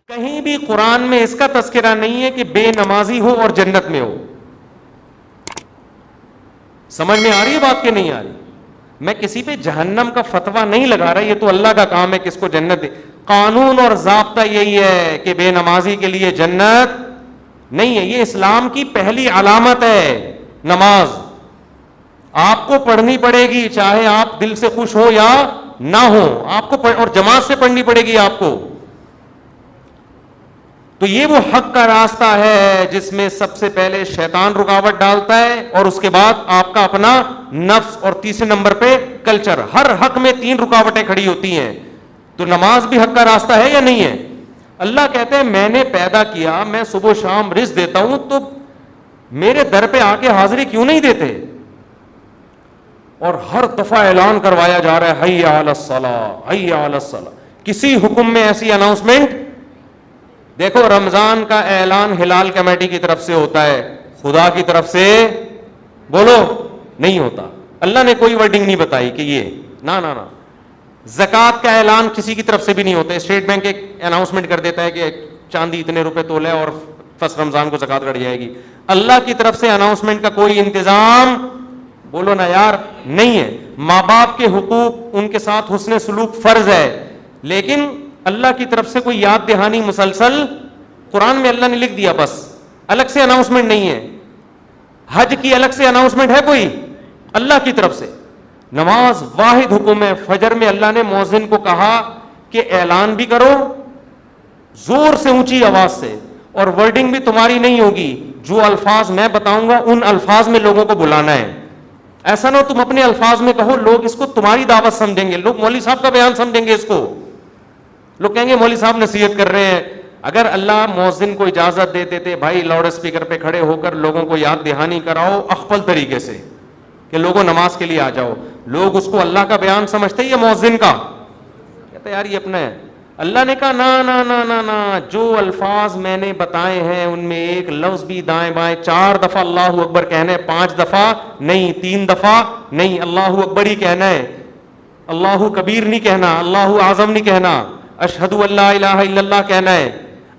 کہیں بھی قرآن میں اس کا تذکرہ نہیں ہے کہ بے نمازی ہو اور جنت میں ہو. سمجھ میں آ رہی ہے بات کہ نہیں آ رہی؟ میں کسی پہ جہنم کا فتویٰ نہیں لگا رہا, یہ تو اللہ کا کام ہے کس کو جنت دے. قانون اور ضابطہ یہی ہے کہ بے نمازی کے لیے جنت نہیں ہے. یہ اسلام کی پہلی علامت ہے نماز. آپ کو پڑھنی پڑے گی چاہے آپ دل سے خوش ہو یا نہ ہو, آپ کو اور جماعت سے پڑھنی پڑے گی آپ کو. تو یہ وہ حق کا راستہ ہے جس میں سب سے پہلے شیطان رکاوٹ ڈالتا ہے اور اس کے بعد آپ کا اپنا نفس اور تیسرے نمبر پہ کلچر. ہر حق میں 3 رکاوٹیں کھڑی ہوتی ہیں. تو نماز بھی حق کا راستہ ہے یا نہیں ہے؟ اللہ کہتے ہیں میں نے پیدا کیا, میں صبح و شام رزق دیتا ہوں, تو میرے در پہ آ کے حاضری کیوں نہیں دیتے؟ اور ہر دفعہ اعلان کروایا جا رہا ہے حی علی الصلاۃ حی علی الصلاۃ. کسی حکم میں ایسی اناؤنسمنٹ دیکھو, رمضان کا اعلان ہلال کمیٹی کی طرف سے ہوتا ہے, خدا کی طرف سے بولو نہیں ہوتا. اللہ نے کوئی ورڈنگ نہیں بتائی کہ یہ نہ نہ. زکوٰۃ کا اعلان کسی کی طرف سے بھی نہیں ہوتا. اسٹیٹ بینک ایک اناؤنسمنٹ کر دیتا ہے کہ چاندی اتنے روپے تولے اور فرسٹ رمضان کو زکوٰۃ کٹ جائے گی. اللہ کی طرف سے اناؤنسمنٹ کا کوئی انتظام بولو نا یار نہیں ہے. ماں باپ کے حقوق, ان کے ساتھ حسن سلوک فرض ہے, لیکن اللہ کی طرف سے کوئی یاد دہانی مسلسل قرآن میں اللہ نے لکھ دیا, بس الگ سے اناؤنسمنٹ نہیں ہے. حج کی الگ سے اناؤنسمنٹ ہے کوئی؟ اللہ کی طرف سے. نماز واحد حکم ہے. فجر میں اللہ نے مؤذن کو کہا کہ اعلان بھی کرو زور سے اونچی آواز سے, اور ورڈنگ بھی تمہاری نہیں ہوگی, جو الفاظ میں بتاؤں گا ان الفاظ میں لوگوں کو بلانا ہے. ایسا نہ ہو تم اپنے الفاظ میں کہو, لوگ اس کو تمہاری دعوت سمجھیں گے, لوگ مولوی صاحب کا بیان سمجھیں گے اس کو, لوگ کہیں گے مولوی صاحب نصیحت کر رہے ہیں. اگر اللہ مؤذن کو اجازت دے دیتے بھائی لاؤڈ اسپیکر پہ کھڑے ہو کر لوگوں کو یاد دہانی کراؤ اخفل طریقے سے کہ لوگوں نماز کے لیے آ جاؤ, لوگ اس کو اللہ کا بیان سمجھتے یا مؤذن کا؟ کہتے یار یہ اپنا ہے. اللہ نے کہا نا نا نا نا نا, جو الفاظ میں نے بتائے ہیں ان میں ایک لفظ بھی دائیں بائیں 4 دفعہ اللہ اکبر کہنا ہے, 5 دفعہ نہیں, 3 دفعہ نہیں, اللہ اکبر ہی کہنا ہے, اللہ کبیر نہیں کہنا, اللہ اعظم نہیں کہنا, اشہد ان لا الہ الا اللہ کہنا ہے.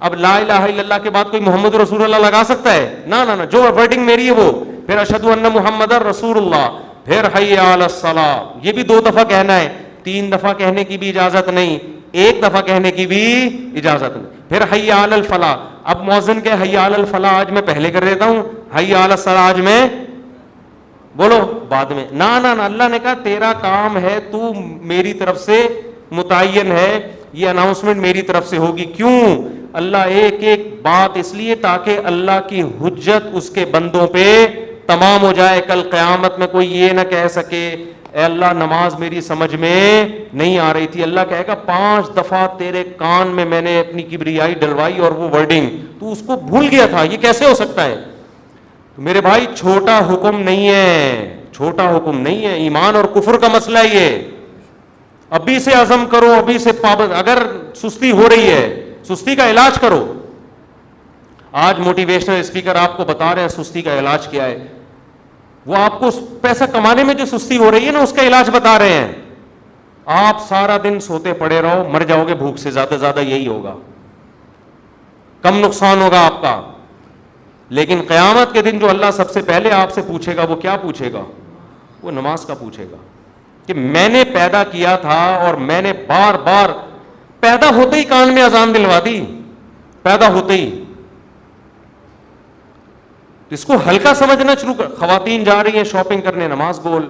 اب لا الہ الا اللہ کے بعد کوئی محمد رسول اللہ لگا سکتا ہے؟ نہ نہ, جو ورڈنگ میری ہے وہ, پھر اشہد ان محمد رسول اللہ, پھر حی علی الصلاۃ, یہ بھی 2 دفعہ کہنا ہے, 3 دفعہ کہنے کی بھی اجازت نہیں, 1 دفعہ کہنے کی بھی اجازت نہیں. پھر حی علی الفلاح. اب مؤذن کہ حی علی الفلاح آج میں پہلے کر دیتا ہوں, حی علی الصلاۃ آج میں بولو بعد میں. نہ نہ نہ, اللہ نے کہا تیرا کام ہے, تو میری طرف سے متعین ہے, یہ اناؤنسمنٹ میری طرف سے ہوگی. کیوں؟ اللہ ایک ایک بات اس لیے تاکہ اللہ کی حجت اس کے بندوں پہ تمام ہو جائے. کل قیامت میں کوئی یہ نہ کہہ سکے اے اللہ نماز میری سمجھ میں نہیں آ رہی تھی. اللہ کہے گا 5 دفعہ تیرے کان میں نے اپنی کبریائی ڈلوائی اور وہ ورڈنگ تو اس کو بھول گیا تھا, یہ کیسے ہو سکتا ہے؟ تو میرے بھائی چھوٹا حکم نہیں ہے, چھوٹا حکم نہیں ہے. ایمان اور کفر کا مسئلہ یہ, ابھی سے عزم کرو, ابھی سے پابند. اگر سستی ہو رہی ہے سستی کا علاج کرو. آج موٹیویشنل اسپیکر آپ کو بتا رہے ہیں سستی کا علاج کیا ہے. وہ آپ کو پیسہ کمانے میں جو سستی ہو رہی ہے نا اس کا علاج بتا رہے ہیں. آپ سارا دن سوتے پڑے رہو, مر جاؤ گے بھوک سے, زیادہ سے زیادہ یہی ہوگا, کم نقصان ہوگا آپ کا. لیکن قیامت کے دن جو اللہ سب سے پہلے آپ سے پوچھے گا وہ کیا پوچھے گا؟ وہ نماز کا پوچھے گا کہ میں نے پیدا کیا تھا اور میں نے بار بار پیدا ہوتے ہی کان میں اذان دلوا دی, پیدا ہوتے ہی. اس کو ہلکا سمجھنا شروع کر. خواتین جا رہی ہیں شاپنگ کرنے, نماز گول.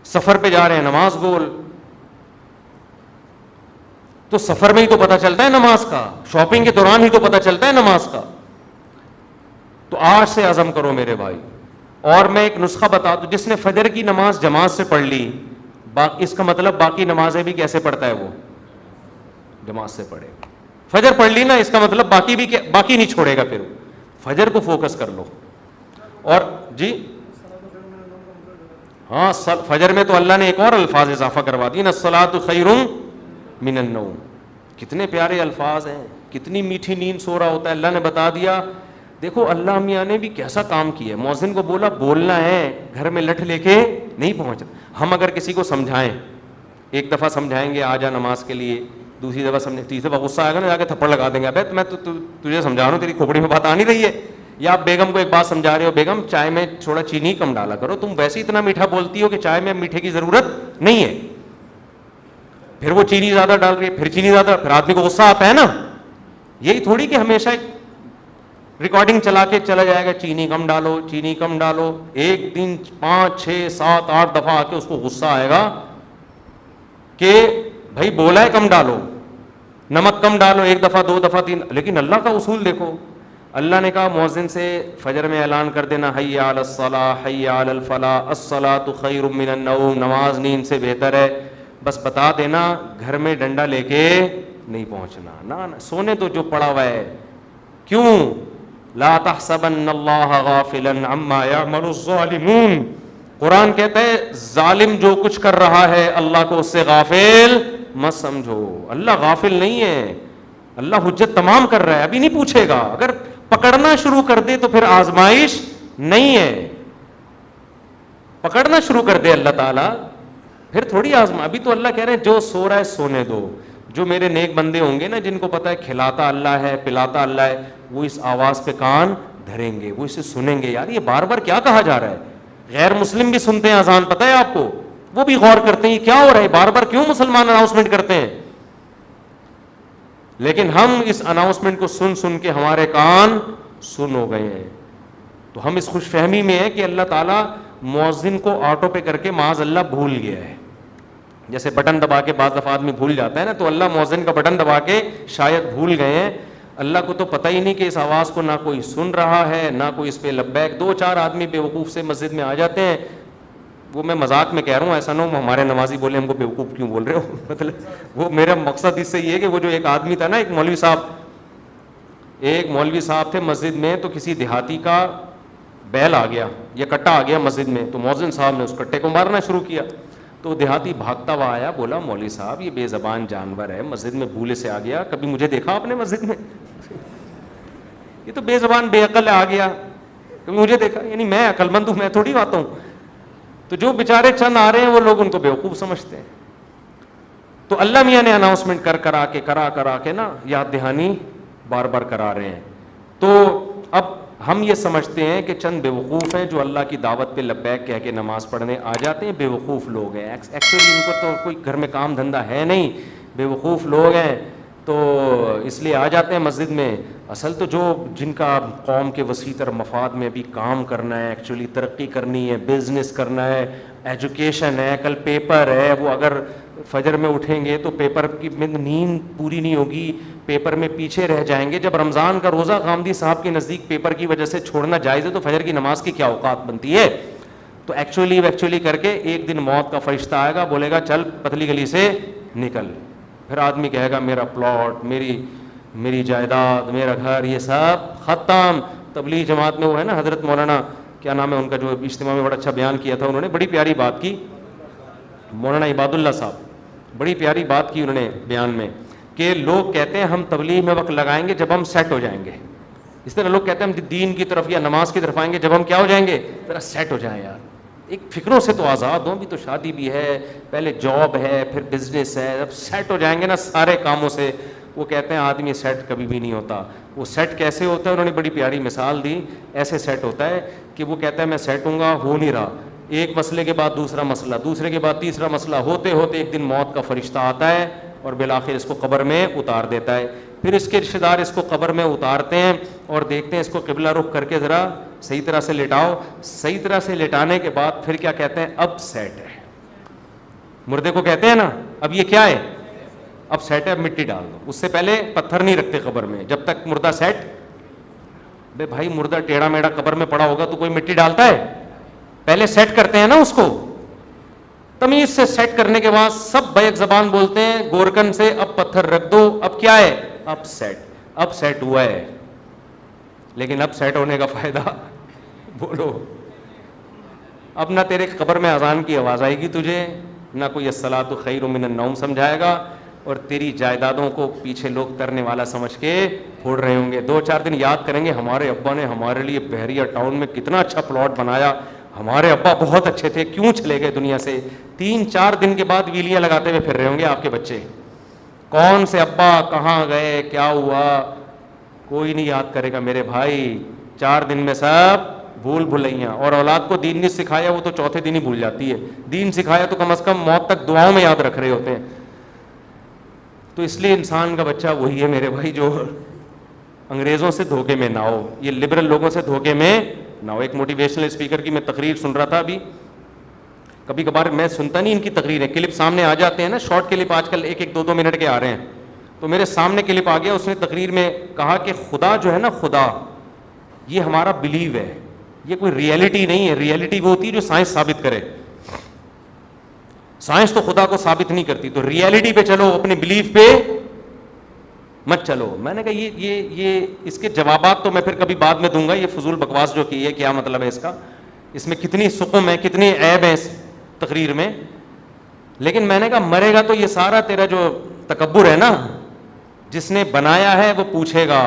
سفر پہ جا رہے ہیں, نماز گول. تو سفر میں ہی تو پتہ چلتا ہے نماز کا, شاپنگ کے دوران ہی تو پتہ چلتا ہے نماز کا. تو آج سے عزم کرو میرے بھائی. اور میں ایک نسخہ بتا دوں, جس نے فجر کی نماز جماعت سے پڑھ لی, اس کا مطلب باقی نمازیں بھی کیسے پڑھتا ہے, وہ جماعت سے پڑھے. فجر پڑھ لی نا, اس کا مطلب باقی نہیں چھوڑے گا. پھر فجر کو فوکس کر لو. اور جی ہاں, فجر میں تو اللہ نے ایک اور الفاظ اضافہ کروا دی نا, الصلاۃ خیر من النوم. کتنے پیارے الفاظ ہیں, کتنی میٹھی نیند سو رہا ہوتا ہے. اللہ نے بتا دیا. دیکھو اللہ میاں نے بھی کیسا کام کیا. مؤذن کو بولا بولنا ہے, گھر میں لٹھ لے کے نہیں پہنچنا. ہم اگر کسی کو سمجھائیں, 1 دفعہ سمجھائیں گے آ جا نماز کے لیے, دوسری دفعہ سمجھ, تیسری دفعہ غصہ آئے گا نا, جا کے تھپڑ لگا دیں گے, ابے میں تجھے سمجھا رہا ہوں, تیری کھوپڑی میں بات آ نہیں رہی ہے. یا آپ بیگم کو ایک بات سمجھا رہے ہو, بیگم چائے میں تھوڑا چینی کم ڈالا کرو, تم ویسے اتنا میٹھا بولتی ہو کہ چائے میں میٹھے کی ضرورت نہیں ہے. پھر وہ چینی زیادہ ڈال رہی ہے, پھر چینی زیادہ, پھر آدمی کو غصہ آتا ہے نا. یہی تھوڑی کہ ہمیشہ ریکارڈنگ چلا کے چلا جائے گا, چینی کم ڈالو, چینی کم ڈالو. ایک دن 5 6 7 8 دفعہ آ کے اس کو غصہ آئے گا کہ بھائی بولا ہے کم ڈالو, نمک کم ڈالو, 1 دفعہ 2 دفعہ 3. لیکن اللہ کا اصول دیکھو, اللہ نے کہا مؤذن سے فجر میں اعلان کر دینا, حی علی الصلاۃ حی علی الفلاح الصلاۃ خیر من النوم, نماز نیند سے بہتر ہے. بس بتا دینا, گھر میں ڈنڈا لے کے نہیں پہنچنا, نہ سونے تو جو پڑا ہوا ہے. کیوں؟ لا تحسبن اللہ غافلا عما یعمل الظالمون. قرآن کہتا ہے ظالم جو کچھ کر رہا ہے اللہ کو اس سے غافل مت سمجھو. اللہ غافل نہیں ہے, اللہ حجت تمام کر رہا ہے, ابھی نہیں پوچھے گا. اگر پکڑنا شروع کر دے تو پھر آزمائش نہیں ہے. پکڑنا شروع کر دے اللہ تعالیٰ پھر تھوڑی آزما. ابھی تو اللہ کہہ رہے ہیں جو سو رہا ہے سونے دو. جو میرے نیک بندے ہوں گے نا, جن کو پتا ہے کھلاتا اللہ ہے پلاتا اللہ ہے, وہ اس آواز پہ کان دھریں گے, وہ اسے سنیں گے. یار یہ بار بار کیا کہا جا رہا ہے؟ غیر مسلم بھی سنتے ہیں اذان, پتہ ہے آپ کو, وہ بھی غور کرتے ہیں یہ کیا ہو رہا ہے, بار بار کیوں مسلمان اناؤنسمنٹ کرتے ہیں. لیکن ہم اس اناؤنسمنٹ کو سن سن کے ہمارے کان سن ہو گئے ہیں. تو ہم اس خوش فہمی میں ہیں کہ اللہ تعالیٰ مؤذن کو آٹو پہ کر کے معاذ اللہ بھول گیا ہے. جیسے بٹن دبا کے بعض دفعہ آدمی بھول جاتا ہے نا, تو اللہ مؤذن کا بٹن دبا کے شاید بھول گئے ہیں. اللہ کو تو پتہ ہی نہیں کہ اس آواز کو نہ کوئی سن رہا ہے نہ کوئی اس پہ لبیک. 2-4 آدمی بیوقوف سے مسجد میں آ جاتے ہیں. وہ میں مذاق میں کہہ رہا ہوں, ایسا نہ ہو ہمارے نمازی بولے ہم کو بیوقوف کیوں بول رہے ہو. مطلب وہ میرا مقصد اس سے یہ ہے کہ وہ جو ایک آدمی تھا نا, ایک مولوی صاحب تھے مسجد میں, تو کسی دیہاتی کا بیل آ گیا یا کٹا آ گیا مسجد میں, تو مؤذن صاحب نے اس کٹے کو مارنا شروع کیا. تو دیہاتی بھاگتا ہوا آیا, بولا مولوی صاحب یہ بے زبان جانور ہے, مسجد میں بھولے سے آ گیا, کبھی مجھے دیکھا آپ نے مسجد میں؟ یہ تو بے زبان بے عقل آ گیا, کبھی مجھے دیکھا؟ یعنی میں عقل مند ہوں, میں تھوڑی آتا ہوں. تو جو بیچارے چند آ رہے ہیں وہ لوگ ان کو بیوقوف سمجھتے ہیں. تو اللہ میاں نے اناؤنسمنٹ کرا کے نا یاد دہانی بار بار کرا رہے ہیں. تو اب ہم یہ سمجھتے ہیں کہ چند بیوقوف ہیں جو اللہ کی دعوت پہ لبیک کہہ کے نماز پڑھنے آ جاتے ہیں, بیوقوف لوگ ہیں. ایکچولی ان کو تو کوئی گھر میں کام دھندہ ہے نہیں, بیوقوف لوگ ہیں, تو اس لیے آ جاتے ہیں مسجد میں. اصل تو جن کا قوم کے وسیع تر مفاد میں بھی کام کرنا ہے, ایکچولی ترقی کرنی ہے, بزنس کرنا ہے, ایجوکیشن ہے, کل پیپر ہے, وہ اگر فجر میں اٹھیں گے تو پیپر کی نیند پوری نہیں ہوگی, پیپر میں پیچھے رہ جائیں گے. جب رمضان کا روزہ غامدی صاحب کے نزدیک پیپر کی وجہ سے چھوڑنا جائز ہے, تو فجر کی نماز کی کیا اوقات بنتی ہے؟ تو ایکچولی کر کے ایک دن موت کا فرشتہ آئے گا, بولے گا چل پتلی گلی سے نکل. پھر آدمی کہے گا میرا پلاٹ, میری جائیداد, میرا گھر, یہ سب ختم. تبلیغ جماعت میں وہ ہے نا حضرت مولانا کیا نام ہے ان کا, جو اجتماع میں بڑا اچھا بیان کیا تھا, انہوں نے بڑی پیاری بات کی, مولانا عباد اللہ صاحب, بڑی پیاری بات کی انہوں نے بیان میں, کہ لوگ کہتے ہیں ہم تبلیغ میں وقت لگائیں گے جب ہم سیٹ ہو جائیں گے. اس طرح لوگ کہتے ہیں ہم دین کی طرف یا نماز کی طرف آئیں گے جب ہم کیا ہو جائیں گے, ذرا سیٹ ہو جائیں. یار ایک فکروں سے تو آزاد ہوں, بھی تو شادی بھی ہے, پہلے جاب ہے, پھر بزنس ہے, جب سیٹ ہو جائیں گے نا سارے کاموں سے. وہ کہتے ہیں آدمی سیٹ کبھی بھی نہیں ہوتا. وہ سیٹ کیسے ہوتا ہے؟ انہوں نے بڑی پیاری مثال دی. ایسے سیٹ ہوتا ہے کہ وہ کہتا ہے میں سیٹ ہوں گا, ہو نہیں رہا, ایک مسئلے کے بعد دوسرا مسئلہ, دوسرے کے بعد تیسرا مسئلہ, ہوتے ہوتے ایک دن موت کا فرشتہ آتا ہے اور بالآخر اس کو قبر میں اتار دیتا ہے. پھر اس کے رشتہ دار اس کو قبر میں اتارتے ہیں اور دیکھتے ہیں اس کو قبلہ رخ کر کے ذرا صحیح طرح سے لٹاؤ. صحیح طرح سے لٹانے کے بعد پھر کیا کہتے ہیں؟ اب سیٹ ہے. مردے کو کہتے ہیں نا اب یہ کیا ہے؟ اب سیٹ ہے, اب مٹی ڈال دو. اس سے پہلے پتھر نہیں رکھتے قبر میں جب تک مردہ سیٹ. بے بھائی مردہ ٹیڑھا میڑھا قبر میں پڑا ہوگا تو کوئی مٹی ڈالتا ہے؟ پہلے سیٹ کرتے ہیں نا اس کو. تمیز سے سیٹ کرنے کے بعد سب بیک زبان بولتے ہیں گورکن سے, اب پتھر رکھ دو. اب کیا ہے؟ اب سیٹ ہوا ہے. لیکن اب سیٹ ہونے کا فائدہ بولو, اب نہ تیرے قبر میں اذان کی آواز آئے گی تجھے, نہ کوئی الصلاۃ خیر من النوم سمجھائے گا, اور تیری جائیدادوں کو پیچھے لوگ ترنے والا سمجھ کے پھوڑ رہے ہوں گے. 2-4 دن یاد کریں گے ہمارے ابا نے ہمارے لیے بحریہ ٹاؤن میں کتنا اچھا پلاٹ بنایا, ہمارے ابا بہت اچھے تھے, کیوں چلے گئے دنیا سے. 3-4 دن کے بعد ویلیاں لگاتے ہوئے پھر رہے ہوں گے آپ کے بچے. کون سے ابا کہاں گئے, کیا ہوا, کوئی نہیں یاد کرے گا میرے بھائی. 4 دن میں سب بھول بھلائیاں. اور اولاد کو دین نہیں سکھایا وہ تو چوتھے دن ہی بھول جاتی ہے. دین سکھایا تو کم از کم موت تک دعاؤں میں یاد رکھ رہے ہوتے ہیں. تو اس لیے انسان کا بچہ وہی ہے میرے بھائی جو انگریزوں سے دھوکے میں نہ ہو, یہ لبرل لوگوں سے دھوکے میں نہ ہو. ایک موٹیویشنل اسپیکر کی میں تقریر سن رہا تھا ابھی. کبھی کبھار میں سنتا نہیں ان کی تقریریں, کلپ سامنے آ جاتے ہیں نا, شارٹ کلپ آج کل 1-2 منٹ کے آ رہے ہیں. تو میرے سامنے کلپ آ گیا, اس نے تقریر میں کہا کہ خدا جو ہے نا, خدا یہ ہمارا بلیو ہے, یہ کوئی ریئلٹی نہیں ہے. ریئلٹی وہ ہوتی ہے جو سائنس ثابت کرے, سائنس تو خدا کو ثابت نہیں کرتی. تو ریئلٹی پہ چلو, اپنے بلیف پہ مت چلو. میں نے کہا یہ اس کے جوابات تو میں پھر کبھی بعد میں دوں گا. یہ فضول بکواس جو کی ہے کیا مطلب ہے اس کا, اس میں کتنی سقم ہے, کتنی عیب ہے اس تقریر میں. لیکن میں نے کہا مرے گا تو یہ سارا تیرا جو تکبر ہے نا, جس نے بنایا ہے وہ پوچھے گا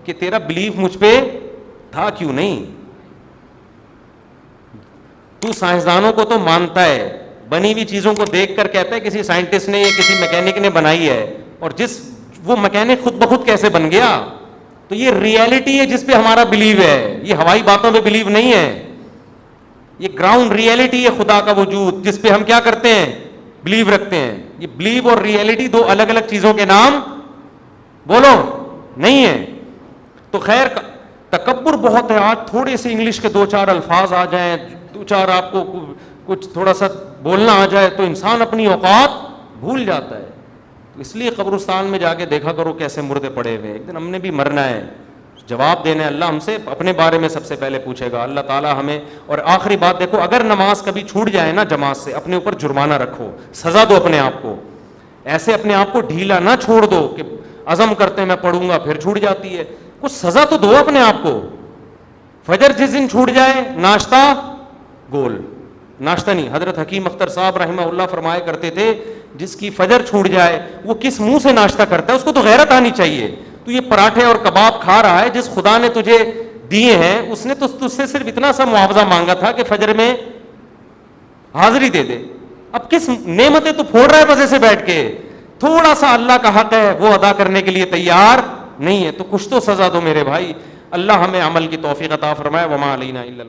کہ تیرا بلیف مجھ پہ تھا کیوں نہیں. تو سائنسدانوں کو تو مانتا ہے, بنی ہوئی چیزوں کو دیکھ کر کہتا ہے کسی سائنٹسٹ نے یا کسی میکینک نے بنائی ہے, اور وہ میکینک خود بخود کیسے بن گیا. تو یہ ریئلٹی ہے جس پہ ہمارا بلیو ہے, یہ ہوائی باتوں پہ بلیو نہیں ہے. یہ گراؤنڈ ریئلٹی ہے خدا کا وجود, جس پہ ہم کیا کرتے ہیں, بلیو رکھتے ہیں. یہ بلیو اور ریئلٹی 2 الگ الگ چیزوں کے نام بولو نہیں ہے. تو خیر تکبر بہت ہے. آج تھوڑے سے انگلش کے 2-4 الفاظ آ جائیں, 2-4 آپ کو کچھ تھوڑا سا بولنا آ جائے تو انسان اپنی اوقات بھول جاتا ہے. اس لیے قبرستان میں جا کے دیکھا کرو کیسے مردے پڑے ہوئے. ایک دن ہم نے بھی مرنا ہے, جواب دینا ہے. اللہ ہم سے اپنے بارے میں سب سے پہلے پوچھے گا, اللہ تعالیٰ ہمیں. اور آخری بات دیکھو, اگر نماز کبھی چھوٹ جائے نا جماعت سے, اپنے اوپر جرمانہ رکھو, سزا دو اپنے آپ کو. ایسے اپنے آپ کو ڈھیلا نہ چھوڑ دو کہ عزم کرتے ہیں میں پڑھوں گا پھر چھوٹ جاتی ہے. کچھ سزا تو دو اپنے آپ کو. فجر جس دن چھوٹ جائے, ناشتہ گول, ناشتہ نہیں. حضرت حکیم اختر صاحب رحمہ اللہ فرمایا کرتے تھے, جس کی فجر چھوٹ جائے وہ کس منہ سے ناشتہ کرتا ہے, اس کو تو غیرت آنی چاہیے. تو یہ پراٹھے اور کباب کھا رہا ہے, جس خدا نے تجھے دیے ہیں اس نے تو تجھ سے صرف اتنا سا معاوضہ مانگا تھا کہ فجر میں حاضری دے دے. اب کس نعمتیں تو پھوڑ رہا ہے مزے سے بیٹھ کے, تھوڑا سا اللہ کا حق ہے وہ ادا کرنے کے لیے تیار نہیں ہے. تو کچھ تو سزا دو میرے بھائی. اللہ ہمیں عمل کی توفیق عطا فرمائے. وما علینا الا